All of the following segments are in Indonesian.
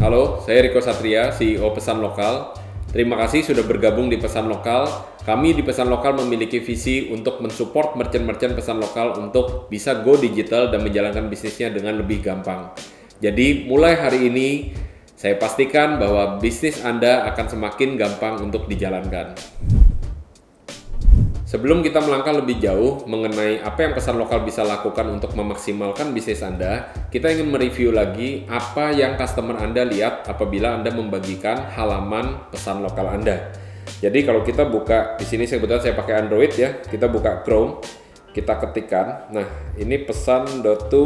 Halo, saya Riko Satria, CEO Pesan Lokal. Terima kasih sudah bergabung di Pesan Lokal. Kami di Pesan Lokal memiliki visi untuk mensupport merchant-merchant pesan lokal untuk bisa go digital dan menjalankan bisnisnya dengan lebih gampang. Jadi mulai hari ini, saya pastikan bahwa bisnis Anda akan semakin gampang untuk dijalankan. Sebelum kita melangkah lebih jauh mengenai apa yang pesan lokal bisa lakukan untuk memaksimalkan bisnis Anda, kita ingin mereview lagi apa yang customer Anda lihat apabila Anda membagikan halaman pesan lokal Anda. Jadi kalau kita buka, di sini kebetulan saya pakai Android ya, kita buka Chrome, kita ketikkan, nah ini pesan.to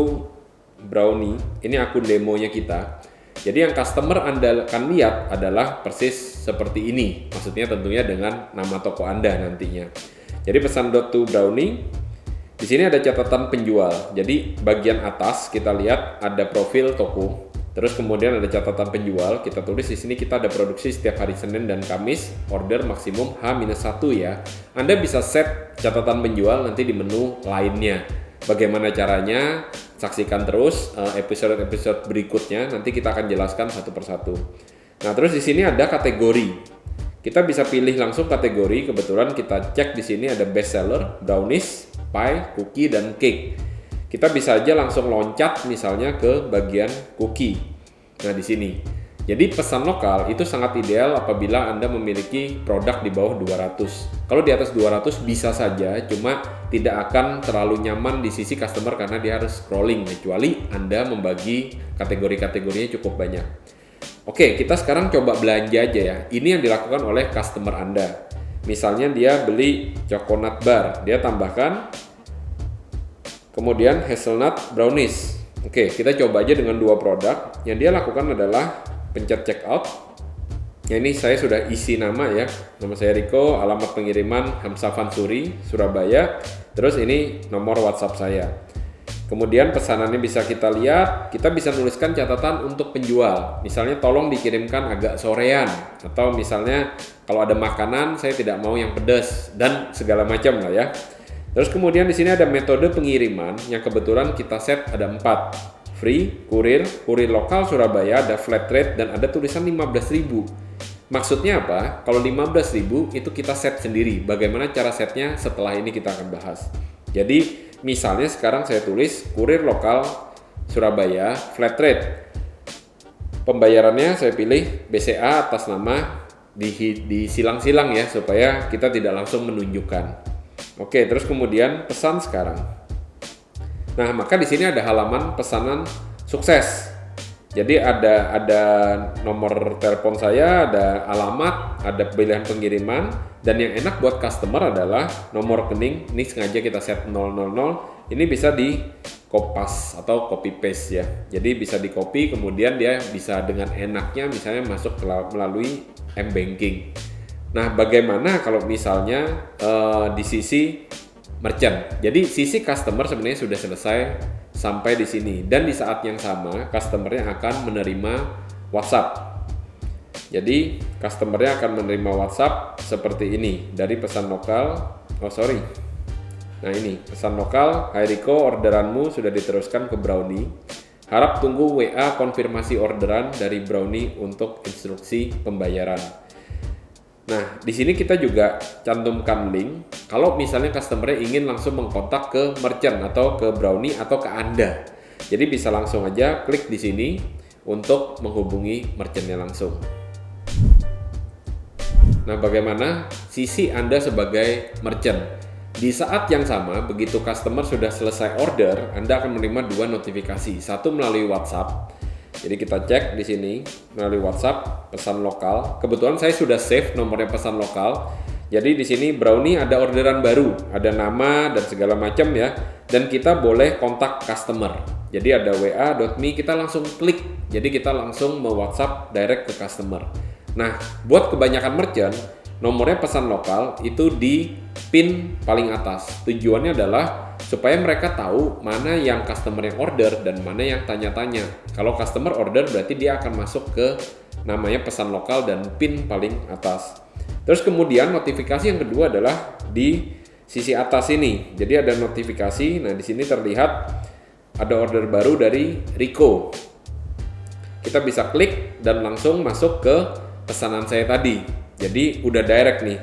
Brownie, ini akun demonya kita. Jadi yang customer Anda akan lihat adalah persis seperti ini, maksudnya tentunya dengan nama toko Anda nantinya. Jadi pesan.to Brownie, di sini ada catatan penjual. Jadi bagian atas kita lihat ada profil toko. Terus kemudian ada catatan penjual. Kita tulis di sini kita ada produksi setiap hari Senin dan Kamis. Order maksimum H-1 ya. Anda bisa set catatan penjual nanti di menu lainnya. Bagaimana caranya? Saksikan terus episode-episode berikutnya. Nanti kita akan jelaskan satu persatu. Nah, terus di sini ada kategori. Kita bisa pilih langsung kategori, kebetulan kita cek di sini ada best seller, brownies, pie, cookie, dan cake. Kita bisa aja langsung loncat misalnya ke bagian cookie. Nah di sini. Jadi pesan lokal itu sangat ideal apabila Anda memiliki produk di bawah 200. Kalau di atas 200 bisa saja, cuma tidak akan terlalu nyaman di sisi customer karena dia harus scrolling, kecuali Anda membagi kategori-kategorinya cukup banyak. Oke, kita sekarang coba belanja aja ya. Ini yang dilakukan oleh customer Anda. Misalnya dia beli coconut bar, dia tambahkan kemudian hazelnut brownies. Oke, kita coba aja dengan dua produk. Yang dia lakukan adalah pencet checkout. Ya, ini saya sudah isi nama ya. Nama saya Riko, alamat pengiriman Hamsa Fansuri, Surabaya. Terus ini nomor WhatsApp saya. Kemudian pesanannya bisa kita lihat, kita bisa nuliskan catatan untuk penjual. Misalnya tolong dikirimkan agak sorean, atau misalnya kalau ada makanan saya tidak mau yang pedas dan segala macam lah ya. Terus kemudian di sini ada metode pengiriman yang kebetulan kita set ada 4. Free, kurir lokal Surabaya, ada flat rate dan ada tulisan 15.000. Maksudnya apa? Kalau 15.000 itu kita set sendiri. Bagaimana cara setnya setelah ini kita akan bahas. Jadi misalnya sekarang saya tulis kurir lokal Surabaya flat rate. Pembayarannya saya pilih BCA atas nama disilang-silang ya supaya kita tidak langsung menunjukkan. Oke, terus kemudian pesan sekarang. Nah, maka di sini ada halaman pesanan sukses. Jadi ada nomor telepon saya, ada alamat, ada pilihan pengiriman, dan yang enak buat customer adalah nomor rekening. Ini sengaja kita set 000. Ini bisa di kopas atau copy paste ya. Jadi bisa di copy, kemudian dia bisa dengan enaknya misalnya masuk melalui m-banking. Nah, bagaimana kalau misalnya di sisi merchant? Jadi sisi customer sebenarnya sudah selesai sampai di sini, dan di saat yang sama customernya akan menerima WhatsApp. Jadi customernya akan menerima WhatsApp seperti ini dari pesan lokal. Nah ini pesan lokal, Hai Riko, orderanmu sudah diteruskan ke Brownie. Harap tunggu WA konfirmasi orderan dari Brownie untuk instruksi pembayaran. Nah, di sini kita juga cantumkan link kalau misalnya customer ingin langsung mengkontak ke merchant atau ke Brownie atau ke Anda. Jadi bisa langsung aja klik di sini untuk menghubungi merchantnya langsung. Nah, bagaimana sisi Anda sebagai merchant? Di saat yang sama, begitu customer sudah selesai order, Anda akan menerima 2 notifikasi. Satu melalui WhatsApp. Jadi kita cek di sini melalui WhatsApp pesan lokal. Kebetulan saya sudah save nomornya pesan lokal. Jadi di sini Brownie ada orderan baru, ada nama dan segala macam ya. Dan kita boleh kontak customer. Jadi ada wa.me, kita langsung klik. Jadi kita langsung me-WhatsApp direct ke customer. Nah, buat kebanyakan merchant, nomornya pesan lokal itu di pin paling atas. Tujuannya adalah supaya mereka tahu mana yang customer yang order dan mana yang tanya-tanya. Kalau customer order berarti dia akan masuk ke namanya pesan lokal dan pin paling atas. Terus kemudian notifikasi yang kedua adalah di sisi atas ini. Jadi ada notifikasi. Nah, di sini terlihat ada order baru dari Riko. kita bisa klik dan langsung masuk ke pesanan saya tadi. Jadi udah direct nih.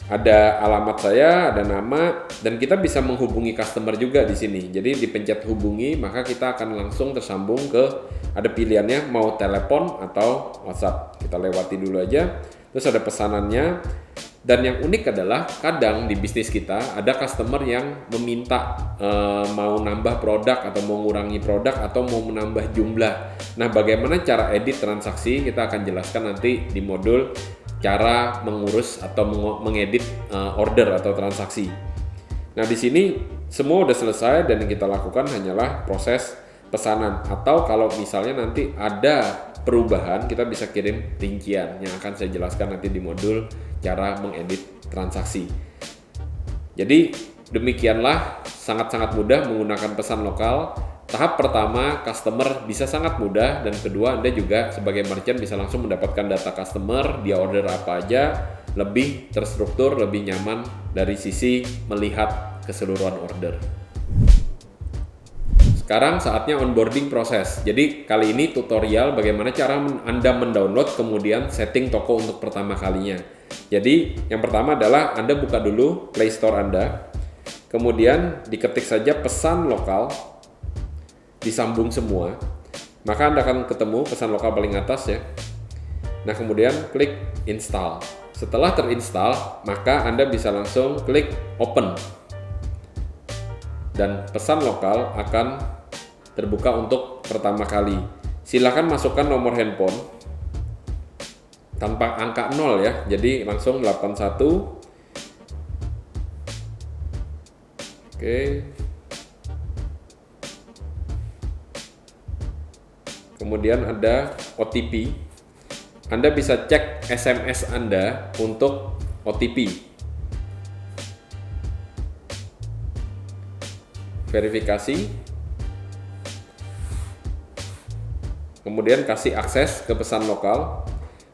Ada alamat saya, ada nama, dan kita bisa menghubungi customer juga di sini. Jadi dipencet hubungi, maka kita akan langsung tersambung ke, ada pilihannya mau telepon atau WhatsApp. Kita lewati dulu aja. Terus ada pesanannya. Dan yang unik adalah kadang di bisnis kita ada customer yang meminta mau nambah produk atau mau mengurangi produk atau mau menambah jumlah. Nah, bagaimana cara edit transaksi kita akan jelaskan nanti di modul cara mengurus atau mengedit order atau transaksi. Nah, di sini semua udah selesai dan yang kita lakukan hanyalah proses pesanan, atau kalau misalnya nanti ada perubahan kita bisa kirim rincian yang akan saya jelaskan nanti di modul cara mengedit transaksi. Jadi demikianlah sangat-sangat mudah menggunakan pesan lokal. Tahap pertama, customer bisa sangat mudah, dan kedua, Anda juga sebagai merchant bisa langsung mendapatkan data customer, dia order apa aja, lebih terstruktur, lebih nyaman dari sisi melihat keseluruhan order. Sekarang saatnya onboarding proses. Jadi kali ini tutorial bagaimana cara Anda mendownload kemudian setting toko untuk pertama kalinya. Jadi yang pertama adalah Anda buka dulu Play Store Anda, kemudian diketik saja pesan lokal, disambung semua, maka Anda akan ketemu pesan lokal paling atas ya. Nah, kemudian klik install. Setelah terinstall, maka Anda bisa langsung klik open, dan pesan lokal akan terbuka untuk pertama kali. Silakan masukkan nomor handphone tanpa angka 0 ya, jadi langsung 81. Oke. Kemudian ada OTP. Anda bisa cek SMS Anda untuk OTP. Verifikasi. Kemudian kasih akses ke pesan lokal.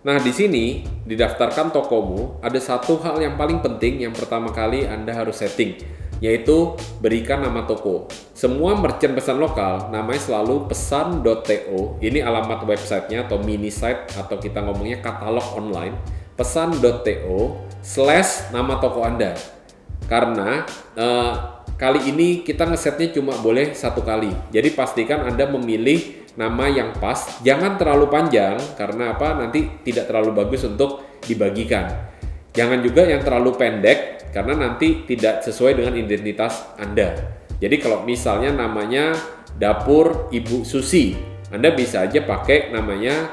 Nah, di sini didaftarkan tokomu, ada satu hal yang paling penting yang pertama kali Anda harus setting, yaitu berikan nama toko. Semua merchant pesan lokal namanya selalu pesan.to. Ini alamat websitenya atau mini site atau kita ngomongnya katalog online. Pesan.to/nama toko Anda. Karena kali ini kita ngesetnya cuma boleh satu kali. Jadi pastikan Anda memilih nama yang pas, jangan terlalu panjang karena apa? Nanti tidak terlalu bagus untuk dibagikan. Jangan juga yang terlalu pendek karena nanti tidak sesuai dengan identitas Anda. Jadi kalau misalnya namanya Dapur Ibu Susi, Anda bisa aja pakai namanya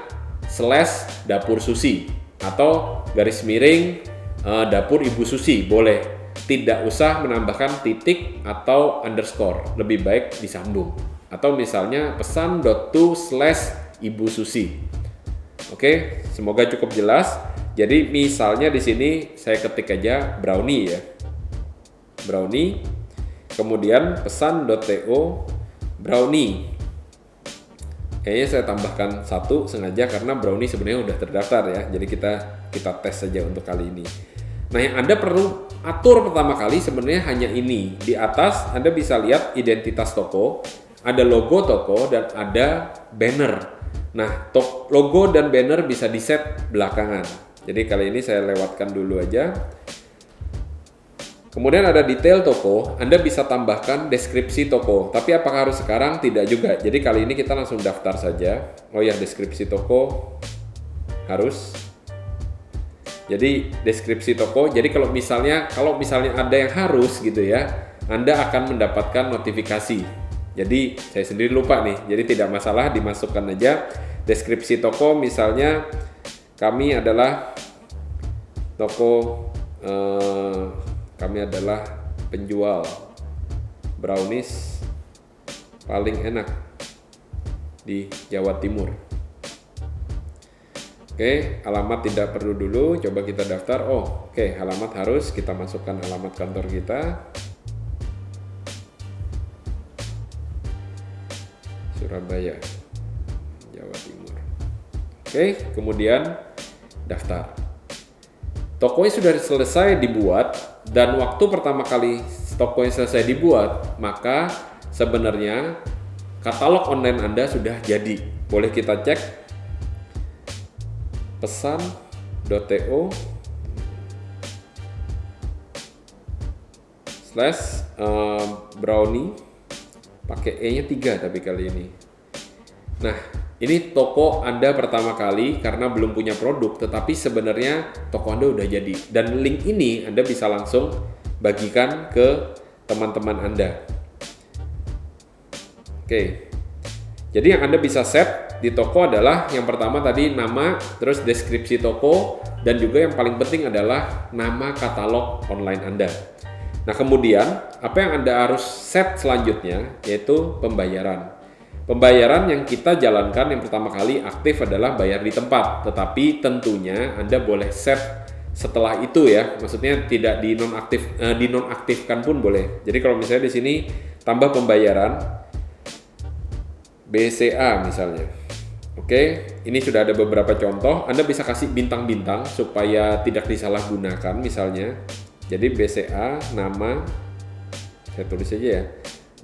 /Dapur Susi atau garis miring Dapur Ibu Susi, boleh. Tidak usah menambahkan titik atau underscore, lebih baik disambung. Atau misalnya pesan.to/Ibu Susi. Oke, semoga cukup jelas. Jadi misalnya di sini saya ketik aja brownie ya. Brownie. Kemudian pesan.to brownie. Kayaknya saya tambahkan satu sengaja karena brownie sebenarnya udah terdaftar ya. Jadi kita tes saja untuk kali ini. Nah, yang Anda perlu atur pertama kali sebenarnya hanya ini. Di atas Anda bisa lihat identitas toko, ada logo toko, dan ada banner. Nah, logo dan banner bisa di-set belakangan. Jadi kali ini saya lewatkan dulu aja. Kemudian ada detail toko, Anda bisa tambahkan deskripsi toko. Tapi apakah harus sekarang? Tidak juga. Jadi kali ini kita langsung daftar saja. Oh ya, deskripsi toko harus. Jadi deskripsi toko. Jadi kalau misalnya ada yang harus gitu ya, Anda akan mendapatkan notifikasi. Jadi saya sendiri lupa nih, jadi tidak masalah, dimasukkan aja deskripsi toko. Misalnya kami adalah toko, kami adalah penjual brownies paling enak di Jawa Timur. Oke, alamat tidak perlu dulu, coba kita daftar. Oke, alamat harus, kita masukkan alamat kantor kita. Surabaya, Jawa Timur. Oke, kemudian daftar. Tokonya sudah selesai dibuat, dan waktu pertama kali tokonya selesai dibuat, maka sebenarnya katalog online Anda sudah jadi. Boleh kita cek pesan.to /brownie, pakai E-nya 3 tapi kali ini. Nah, ini toko Anda pertama kali karena belum punya produk, tetapi sebenarnya toko Anda udah jadi. Dan link ini Anda bisa langsung bagikan ke teman-teman Anda. Oke. Jadi yang Anda bisa set di toko adalah yang pertama tadi nama, terus deskripsi toko, dan juga yang paling penting adalah nama katalog online Anda. Nah, kemudian apa yang Anda harus set selanjutnya yaitu pembayaran. Pembayaran yang kita jalankan yang pertama kali aktif adalah bayar di tempat, tetapi tentunya Anda boleh set setelah itu ya, maksudnya tidak dinonaktifkan pun boleh. Jadi kalau misalnya di sini tambah pembayaran BCA misalnya. Oke, ini sudah ada beberapa contoh. Anda bisa kasih bintang-bintang supaya tidak disalahgunakan misalnya. Jadi BCA nama, saya tulis aja ya,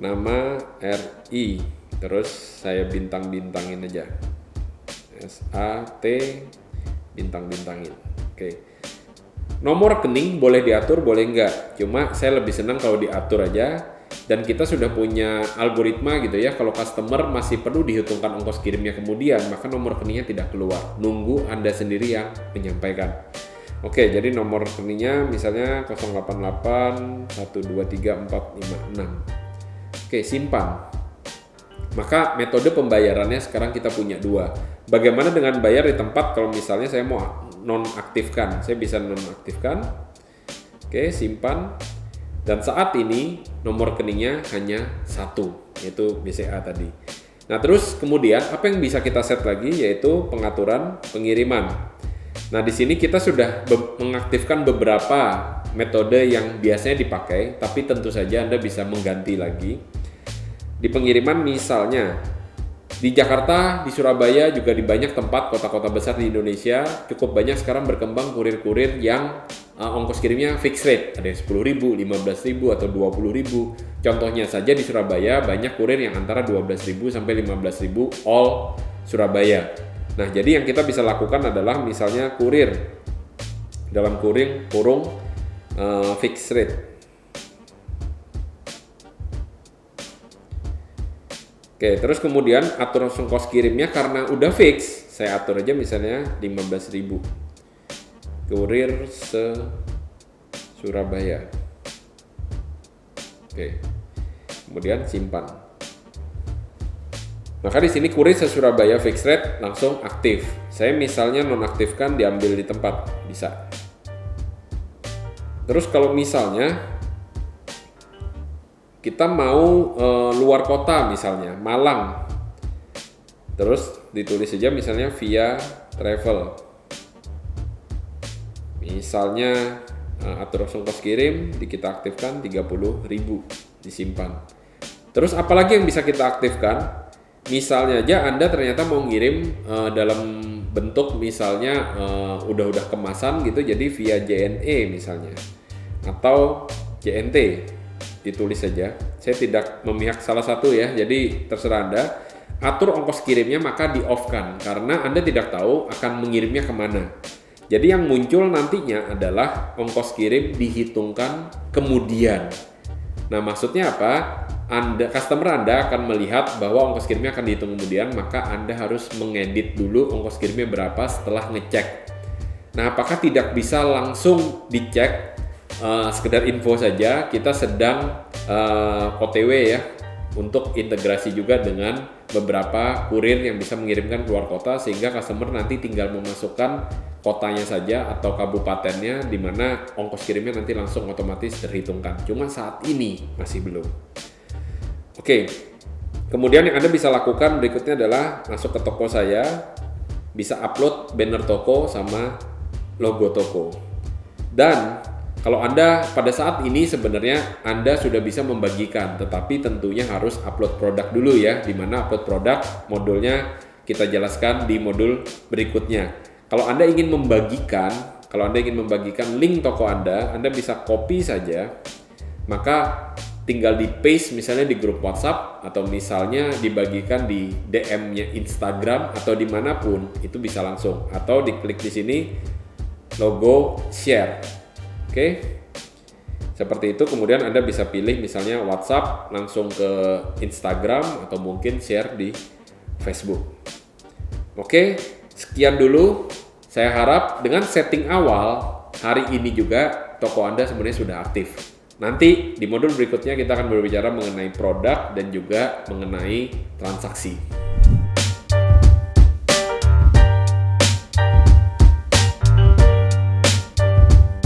nama RI, terus saya bintang-bintangin aja, SAT bintang-bintangin. Oke. Nomor rekening boleh diatur, boleh enggak. Cuma saya lebih senang kalau diatur aja. Dan kita sudah punya algoritma gitu ya, kalau customer masih perlu dihitungkan ongkos kirimnya kemudian, maka nomor rekeningnya tidak keluar. Nunggu Anda sendiri yang menyampaikan. Oke, jadi nomor rekeningnya misalnya 088123456. Oke, simpan. Maka metode pembayarannya sekarang kita punya dua. Bagaimana dengan bayar di tempat kalau misalnya saya mau nonaktifkan? Saya bisa nonaktifkan. Oke, simpan. Dan saat ini nomor rekeningnya hanya satu, yaitu BCA tadi. Nah, terus kemudian apa yang bisa kita set lagi yaitu pengaturan pengiriman. Nah, di sini kita sudah mengaktifkan beberapa metode yang biasanya dipakai, tapi tentu saja Anda bisa mengganti lagi. Di pengiriman misalnya, di Jakarta, di Surabaya, juga di banyak tempat kota-kota besar di Indonesia, cukup banyak sekarang berkembang kurir-kurir yang ongkos kirimnya fixed rate. Ada yang 10.000, 15.000, atau 20.000. Contohnya saja di Surabaya, banyak kurir yang antara 12.000 sampai 15.000 all Surabaya. Nah, jadi yang kita bisa lakukan adalah misalnya kurir dalam kurung fixed rate. Oke, terus kemudian atur ongkos kirimnya karena udah fix, saya atur aja misalnya 15.000. Kurir Surabaya. Oke. Kemudian simpan. Maka di sini kurir Surabaya fixed rate langsung aktif. Saya misalnya nonaktifkan, diambil di tempat, bisa. Terus kalau misalnya kita mau luar kota misalnya, Malang. Terus ditulis saja misalnya via travel. Misalnya atur ongkos kirim kita aktifkan 30.000, disimpan. Terus apalagi yang bisa kita aktifkan? Misalnya aja Anda ternyata mau ngirim dalam bentuk misalnya udah kemasan gitu, jadi via JNE misalnya atau JNT, ditulis saja. Saya tidak memihak salah satu ya, jadi terserah Anda. Atur ongkos kirimnya maka di off kan, karena Anda tidak tahu akan mengirimnya kemana. Jadi yang muncul nantinya adalah ongkos kirim dihitungkan kemudian. Nah, maksudnya apa? Customer Anda akan melihat bahwa ongkos kirimnya akan dihitung kemudian, maka Anda harus mengedit dulu ongkos kirimnya berapa setelah ngecek. Nah, apakah tidak bisa langsung dicek? Sekedar info saja, kita sedang OTW ya untuk integrasi juga dengan beberapa kurir yang bisa mengirimkan keluar kota, sehingga customer nanti tinggal memasukkan kotanya saja atau kabupatennya, di mana ongkos kirimnya nanti langsung otomatis terhitungkan. Cuma saat ini masih belum. Oke, kemudian yang Anda bisa lakukan berikutnya adalah masuk ke toko saya, bisa upload banner toko sama logo toko. Dan kalau Anda pada saat ini sebenarnya Anda sudah bisa membagikan, tetapi tentunya harus upload produk dulu ya, di mana upload produk modulnya kita jelaskan di modul berikutnya. Kalau Anda ingin membagikan link toko Anda bisa copy saja, maka tinggal di paste misalnya di grup WhatsApp atau misalnya dibagikan di DM-nya Instagram atau dimanapun, itu bisa langsung, atau diklik di sini logo share. Oke, seperti itu. Kemudian Anda bisa pilih misalnya WhatsApp langsung ke Instagram atau mungkin share di Facebook. Oke, sekian dulu. Saya harap dengan setting awal hari ini juga toko Anda sebenarnya sudah aktif. Nanti di modul berikutnya kita akan berbicara mengenai produk dan juga mengenai transaksi.